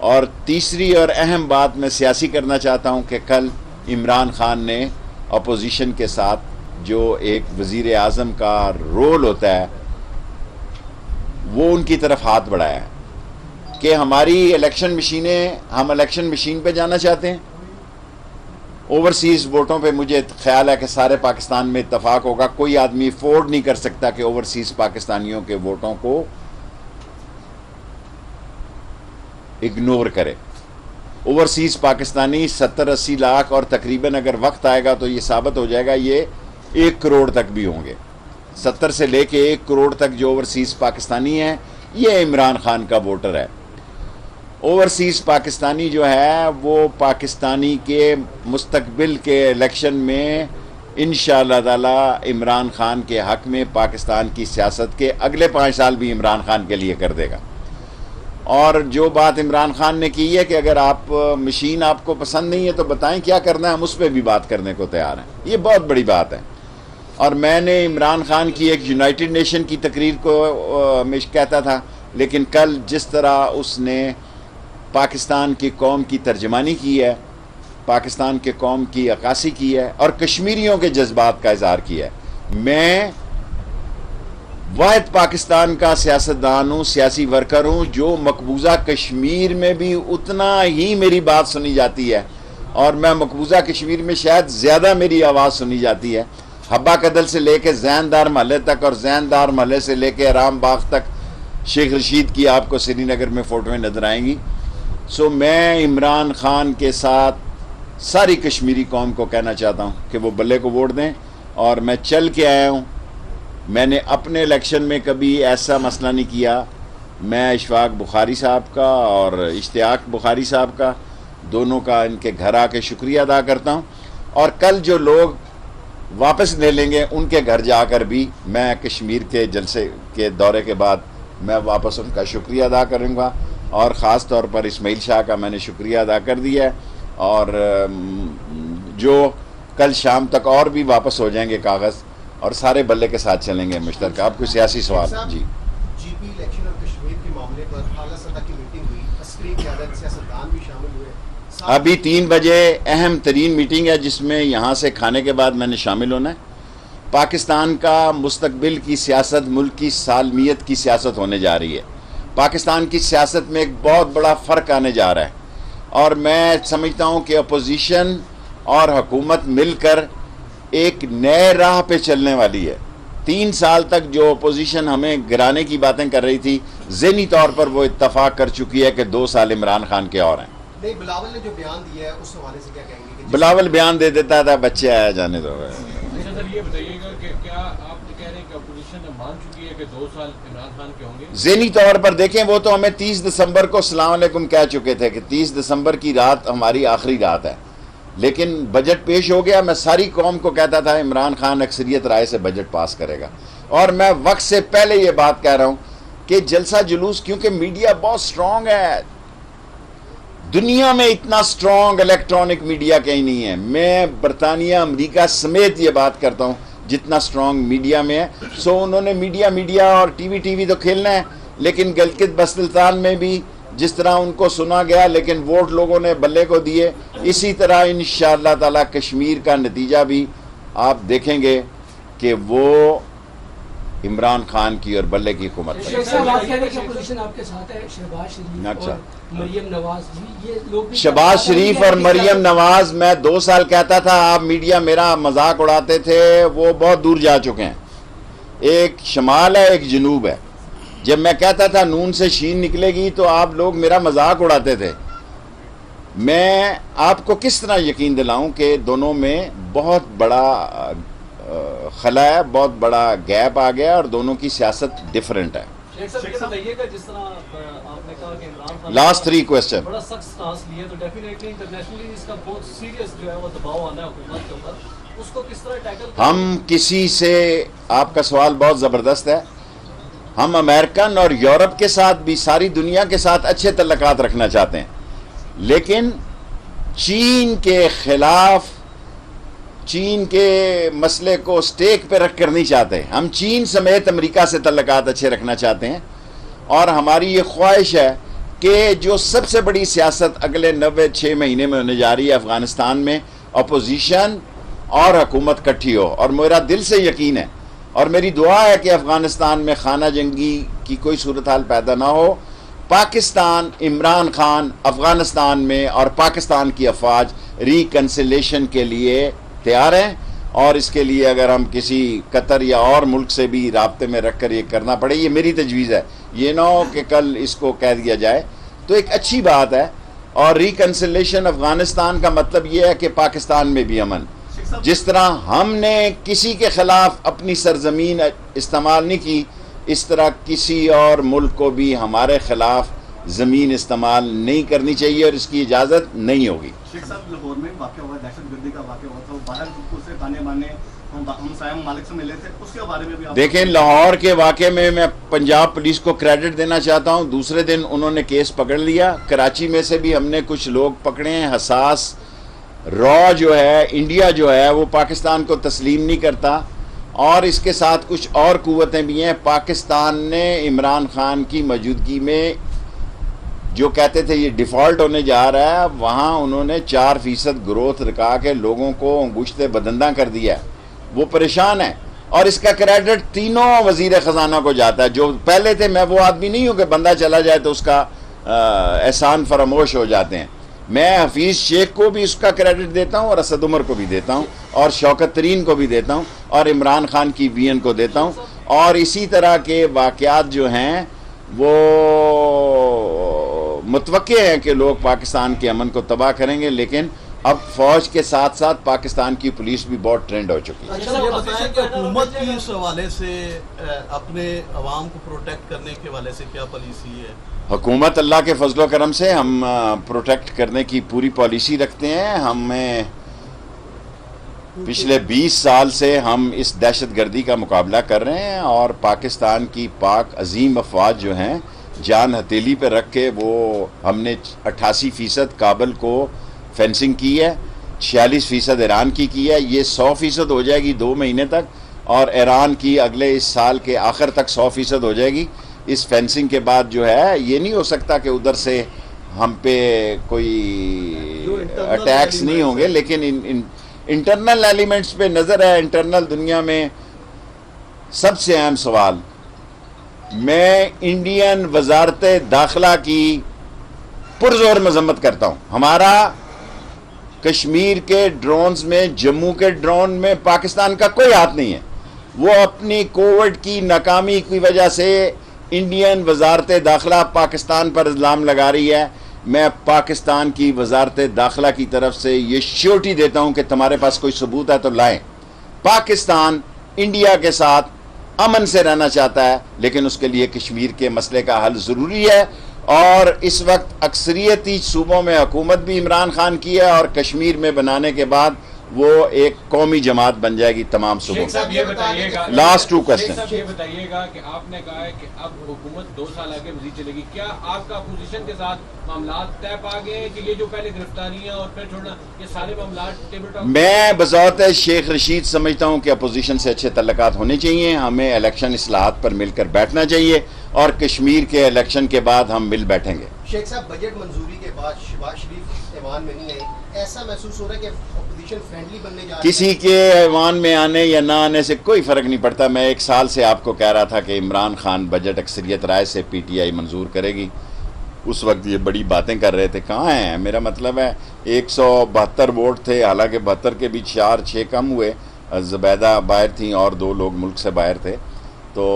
اور تیسری اور اہم بات میں سیاسی کرنا چاہتا ہوں کہ کل عمران خان نے اپوزیشن کے ساتھ جو ایک وزیر اعظم کا رول ہوتا ہے وہ ان کی طرف ہاتھ بڑھایا ہے کہ ہماری الیکشن مشینیں، ہم الیکشن مشین پہ جانا چاہتے ہیں۔ اوورسیز ووٹوں پہ مجھے خیال ہے کہ سارے پاکستان میں اتفاق ہوگا، کوئی آدمی افورڈ نہیں کر سکتا کہ اوورسیز پاکستانیوں کے ووٹوں کو اگنور کرے۔ اوورسیز پاکستانی 70-80 لاکھ، اور تقریباً اگر وقت آئے گا تو یہ ثابت ہو جائے گا یہ 1 کروڑ تک بھی ہوں گے۔ 70 سے لے کے 1 کروڑ تک جو اوورسیز پاکستانی ہیں یہ عمران خان کا ووٹر ہے۔ اوورسیز پاکستانی جو ہے وہ پاکستانی کے مستقبل کے الیکشن میں انشاءاللہ تعالی عمران خان کے حق میں پاکستان کی سیاست کے اگلے 5 سال بھی عمران خان کے لیے کر دے گا۔ اور جو بات عمران خان نے کی ہے کہ اگر آپ مشین آپ کو پسند نہیں ہے تو بتائیں کیا کرنا ہے، ہم اس پہ بھی بات کرنے کو تیار ہیں۔ یہ بہت بڑی بات ہے۔ اور میں نے عمران خان کی ایک یونائٹڈ نیشن کی تقریر کو میں کہتا تھا، لیکن کل جس طرح اس نے پاکستان کی قوم کی ترجمانی کی ہے، پاکستان کے قوم کی عکاسی کی ہے اور کشمیریوں کے جذبات کا اظہار کیا ہے، میں واحد پاکستان کا سیاستدان ہوں، سیاسی ورکر ہوں جو مقبوضہ کشمیر میں بھی اتنا ہی میری بات سنی جاتی ہے، اور میں مقبوضہ کشمیر میں شاید زیادہ میری آواز سنی جاتی ہے۔ حبہ کدل سے لے کے زیندار محلے تک، اور زیندار محلے سے لے کے رام باغ تک شیخ رشید کی آپ کو سری نگر میں فوٹویں نظر آئیں گی۔ سو میں عمران خان کے ساتھ ساری کشمیری قوم کو کہنا چاہتا ہوں کہ وہ بلے کو ووٹ دیں، اور میں چل کے آیا ہوں۔ میں نے اپنے الیکشن میں کبھی ایسا مسئلہ نہیں کیا۔ میں اشفاق بخاری صاحب کا اور اشتیاق بخاری صاحب کا دونوں کا ان کے گھر آ کے شکریہ ادا کرتا ہوں، اور کل جو لوگ واپس لے لیں گے ان کے گھر جا کر بھی میں کشمیر کے جلسے کے دورے کے بعد میں واپس ان کا شکریہ ادا کروں گا، اور خاص طور پر اسماعیل شاہ کا میں نے شکریہ ادا کر دیا ہے، اور جو کل شام تک اور بھی واپس ہو جائیں گے کاغذ، اور سارے بلے کے ساتھ چلیں گے مشترکہ۔ آپ کو سیاسی سوال؟ جی جی پی الیکشن اور کشمیر کے معاملے پر اعلیٰ سطح کی میٹنگ ہوئی، عسکری قیادت، سیاستدان بھی شامل ہوئے۔ ابھی 3 بجے اہم ترین میٹنگ ہے جس میں یہاں سے کھانے کے بعد میں نے شامل ہونا ہے۔ پاکستان کا مستقبل کی سیاست ملک کی سالمیت کی سیاست ہونے جا رہی ہے۔ پاکستان کی سیاست میں ایک بہت بڑا فرق آنے جا رہا ہے، اور میں سمجھتا ہوں کہ اپوزیشن اور حکومت مل کر ایک نئے راہ پہ چلنے والی ہے۔ 3 سال تک جو اپوزیشن ہمیں گرانے کی باتیں کر رہی تھی، ذہنی طور پر وہ اتفاق کر چکی ہے کہ 2 سال عمران خان کے اور ہیں۔ نہیں، بلاول نے جو بیان دیا ہے اس حوالے سے کیا کہیں گے؟ بلاول بیان دے دیتا تھا، بچے آیا جانے دو۔ اچھا سر، یہ بتائیے گا کہ کیا آپ کہہ رہے ہیں کہ اپوزیشن نے مان چکی ہے کہ 2 سال عمران خان کے ہوں گے؟ ذہنی طور پر دیکھیں، وہ تو ہمیں 30 دسمبر کو السلام علیکم کہہ چکے تھے کہ 30 دسمبر کی رات ہماری آخری رات ہے، لیکن بجٹ پیش ہو گیا۔ میں ساری قوم کو کہتا تھا عمران خان اکثریت رائے سے بجٹ پاس کرے گا، اور میں وقت سے پہلے یہ بات کہہ رہا ہوں کہ جلسہ جلوس، کیونکہ میڈیا بہت سٹرونگ ہے، دنیا میں اتنا سٹرونگ الیکٹرانک میڈیا کہیں نہیں ہے۔ میں برطانیہ، امریکہ سمیت یہ بات کرتا ہوں جتنا سٹرونگ میڈیا میں ہے۔ سو انہوں نے میڈیا اور ٹی وی تو کھیلنا ہے، لیکن گلگت بلتستان میں بھی جس طرح ان کو سنا گیا لیکن ووٹ لوگوں نے بلے کو دیے، اسی طرح انشاءاللہ تعالی کشمیر کا نتیجہ بھی آپ دیکھیں گے کہ وہ عمران خان کی اور بلے کی حکومت ہے۔ شہباز شریف اور مریم نواز، میں 2 سال کہتا تھا آپ میڈیا میرا مذاق اڑاتے تھے، وہ بہت دور جا چکے ہیں۔ ایک شمال ہے، ایک جنوب ہے۔ جب میں کہتا تھا نون سے شین نکلے گی تو آپ لوگ میرا مذاق اڑاتے تھے۔ میں آپ کو کس طرح یقین دلاؤں کہ دونوں میں بہت بڑا خلا ہے، بہت بڑا گیپ آ گیا، اور دونوں کی سیاست ڈیفرنٹ ہے۔ Last 3 question. بڑا سخت سٹانس لیے تو ڈیفینیٹلی انٹرنیشنلی اس کا بہت سیریس جو ہے وہ دباؤ آنا ہے حکومت کے اوپر، اس کو کس طرح ٹیکل کریں؟ ہم کسی سے، آپ کا سوال بہت زبردست ہے، ہم امریکن اور یورپ کے ساتھ بھی، ساری دنیا کے ساتھ اچھے تعلقات رکھنا چاہتے ہیں، لیکن چین کے خلاف، چین کے مسئلے کو سٹیک پہ رکھ کر نہیں چاہتے۔ ہم چین سمیت امریکہ سے تعلقات اچھے رکھنا چاہتے ہیں، اور ہماری یہ خواہش ہے کہ جو سب سے بڑی سیاست اگلے 96 مہینے میں ہونے جا رہی ہے افغانستان میں، اپوزیشن اور حکومت کٹھی ہو، اور میرا دل سے یقین ہے اور میری دعا ہے کہ افغانستان میں خانہ جنگی کی کوئی صورتحال پیدا نہ ہو. پاکستان، عمران خان افغانستان میں اور پاکستان کی افواج ریکنسلیشن کے لیے تیار ہیں، اور اس کے لیے اگر ہم کسی قطر یا اور ملک سے بھی رابطے میں رکھ کر یہ کرنا پڑے، یہ میری تجویز ہے، یہ نہ ہو کہ کل اس کو کہہ دیا جائے، تو ایک اچھی بات ہے. اور ریکنسلیشن افغانستان کا مطلب یہ ہے کہ پاکستان میں بھی امن. جس طرح ہم نے کسی کے خلاف اپنی سرزمین استعمال نہیں کی، اس طرح کسی اور ملک کو بھی ہمارے خلاف زمین استعمال نہیں کرنی چاہیے اور اس کی اجازت نہیں ہوگی. شیخ صاحب، لاہور میں واقعہ ہوا، دہشت گردی کا واقعہ ہوا تھا، 12 گروپوں سے تانے بانے ہم سائم مالک سے ملے تھے، اس کے بارے میں بھی دیکھیں، لاہور کے واقعے میں پنجاب پولیس کو کریڈٹ دینا چاہتا ہوں. دوسرے دن انہوں نے کیس پکڑ لیا. کراچی میں سے بھی ہم نے کچھ لوگ پکڑے ہیں. حساس را جو ہے، انڈیا جو ہے وہ پاکستان کو تسلیم نہیں کرتا، اور اس کے ساتھ کچھ اور قوتیں بھی ہیں. پاکستان نے عمران خان کی موجودگی میں جو کہتے تھے یہ ڈیفالٹ ہونے جا رہا ہے، وہاں انہوں نے 4% گروتھ رکھا کے لوگوں کو انگشت بدندہ کر دیا ہے. وہ پریشان ہے، اور اس کا کریڈٹ تینوں وزیر خزانہ کو جاتا ہے جو پہلے تھے. میں وہ آدمی نہیں ہوں کہ بندہ چلا جائے تو اس کا احسان فراموش ہو جاتے ہیں. میں حفیظ شیخ کو بھی اس کا کریڈٹ دیتا ہوں، اور اسد عمر کو بھی دیتا ہوں، اور شوکت ترین کو بھی دیتا ہوں، اور عمران خان کی وی این کو دیتا ہوں. اور اسی طرح کے واقعات جو ہیں وہ متوقع ہیں کہ لوگ پاکستان کے امن کو تباہ کریں گے، لیکن اب فوج کے ساتھ ساتھ پاکستان کی پولیس بھی بہت ٹرینڈ ہو چکی ہے. اچھا یہ بتائیں کہ حکومت کی اس حوالے سے اپنے عوام کو پروٹیکٹ کرنے کے حوالے سے کیا پالیسی ہے؟ حکومت اللہ کے فضل و کرم سے ہم پروٹیکٹ کرنے کی پوری پالیسی رکھتے ہیں. ہمیں پچھلے 20 سال سے ہم اس دہشت گردی کا مقابلہ کر رہے ہیں، اور پاکستان کی پاک عظیم افواج جو ہیں جان ہتھیلی پہ رکھ کے وہ ہم نے 88% کابل کو فینسنگ کی ہے، 46% ایران کی ہے. یہ 100% ہو جائے گی 2 مہینے تک، اور ایران کی اگلے اس سال کے آخر تک 100% ہو جائے گی. اس فینسنگ کے بعد جو ہے یہ نہیں ہو سکتا کہ ادھر سے ہم پہ کوئی اٹیکس نہیں ہوں گے، لیکن انٹرنل ایلیمنٹس پہ نظر ہے. انٹرنل دنیا میں سب سے اہم سوال، میں انڈین وزارت داخلہ کی پرزور مذمت کرتا ہوں. ہمارا کشمیر کے ڈرونز میں، جموں کے ڈرون میں پاکستان کا کوئی ہاتھ نہیں ہے. وہ اپنی کووڈ کی ناکامی کی وجہ سے انڈین وزارت داخلہ پاکستان پر الزام لگا رہی ہے. میں پاکستان کی وزارت داخلہ کی طرف سے یہ شیورٹی دیتا ہوں کہ تمہارے پاس کوئی ثبوت ہے تو لائیں. پاکستان انڈیا کے ساتھ امن سے رہنا چاہتا ہے، لیکن اس کے لیے کشمیر کے مسئلے کا حل ضروری ہے. اور اس وقت اکثریتی صوبوں میں حکومت بھی عمران خان کی ہے، اور کشمیر میں بنانے کے بعد وہ ایک قومی جماعت بن جائے گی تمام صوبوں شیخ صاحب یہ بتائیے گا، لاسٹ 2 کوسچن. شیخ صاحب یہ بتائیے گا کہ آپ نے کہا ہے کہ اب حکومت 2 سال آگے مزید چلے گی، کیا آپ کا اپوزیشن کے ساتھ معاملات طے پا گئے ہیں کہ یہ جو پہلے گرفتاریاں اور پھر چھوڑنا، یہ سارے معاملات ٹیبل ٹاک؟ میں بذات شیخ رشید سمجھتا ہوں کہ اپوزیشن سے اچھے تعلقات ہونے چاہیے. ہمیں الیکشن اصلاحات پر مل کر بیٹھنا چاہیے، اور کشمیر کے الیکشن کے بعد ہم مل بیٹھیں گے. شیخ صاحب، بجٹ منظوری کے بعد شہباز شریف ایوان میں نہیں آئے، ایسا محسوس ہو رہا ہے کہ اپوزیشن فرینڈلی بننے جا رہی ہے؟ کسی کے ایوان میں آنے یا نہ آنے سے کوئی فرق نہیں پڑتا. میں 1 سال سے آپ کو کہہ رہا تھا کہ عمران خان بجٹ اکثریت رائے سے پی ٹی آئی منظور کرے گی. اس وقت یہ بڑی باتیں کر رہے تھے، کہاں ہیں؟ میرا مطلب ہے 172 ووٹ تھے، حالانکہ 72 کے بیچ 4-6 کم ہوئے. زبیدہ باہر تھیں اور 2 لوگ ملک سے باہر تھے، تو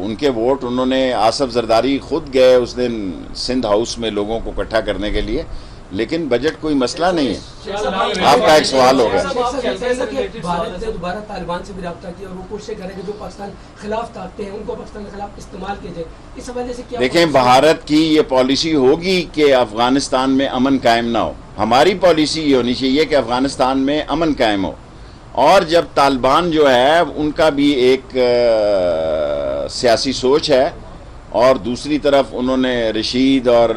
ان کے ووٹ انہوں نے، آصف زرداری خود گئے اس دن سندھ ہاؤس میں لوگوں کو اکٹھا کرنے کے لیے. لیکن بجٹ کوئی مسئلہ نہیں ہے. آپ کا ایک سوال ہوگا. بھارت نے دوبارہ طالبان سے بھی رابطہ کیا اور وہ کوشش کریں کہ جو پاکستان خلاف طاقتیں ہیں ان کو پاکستان کے خلاف استعمال کیا جائے. اس حوالے سے کیا دیکھیں، بھارت کی یہ پالیسی ہوگی کہ افغانستان میں امن قائم نہ ہو. ہماری پالیسی یہ ہونی چاہیے کہ افغانستان میں امن قائم ہو. اور جب طالبان جو ہے ان کا بھی ایک سیاسی سوچ ہے، اور دوسری طرف انہوں نے رشید اور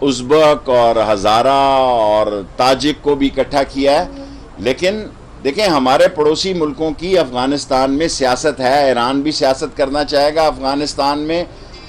ازبک اور ہزارہ اور تاجک کو بھی اکٹھا کیا ہے. لیکن دیکھیں، ہمارے پڑوسی ملکوں کی افغانستان میں سیاست ہے. ایران بھی سیاست کرنا چاہے گا افغانستان میں،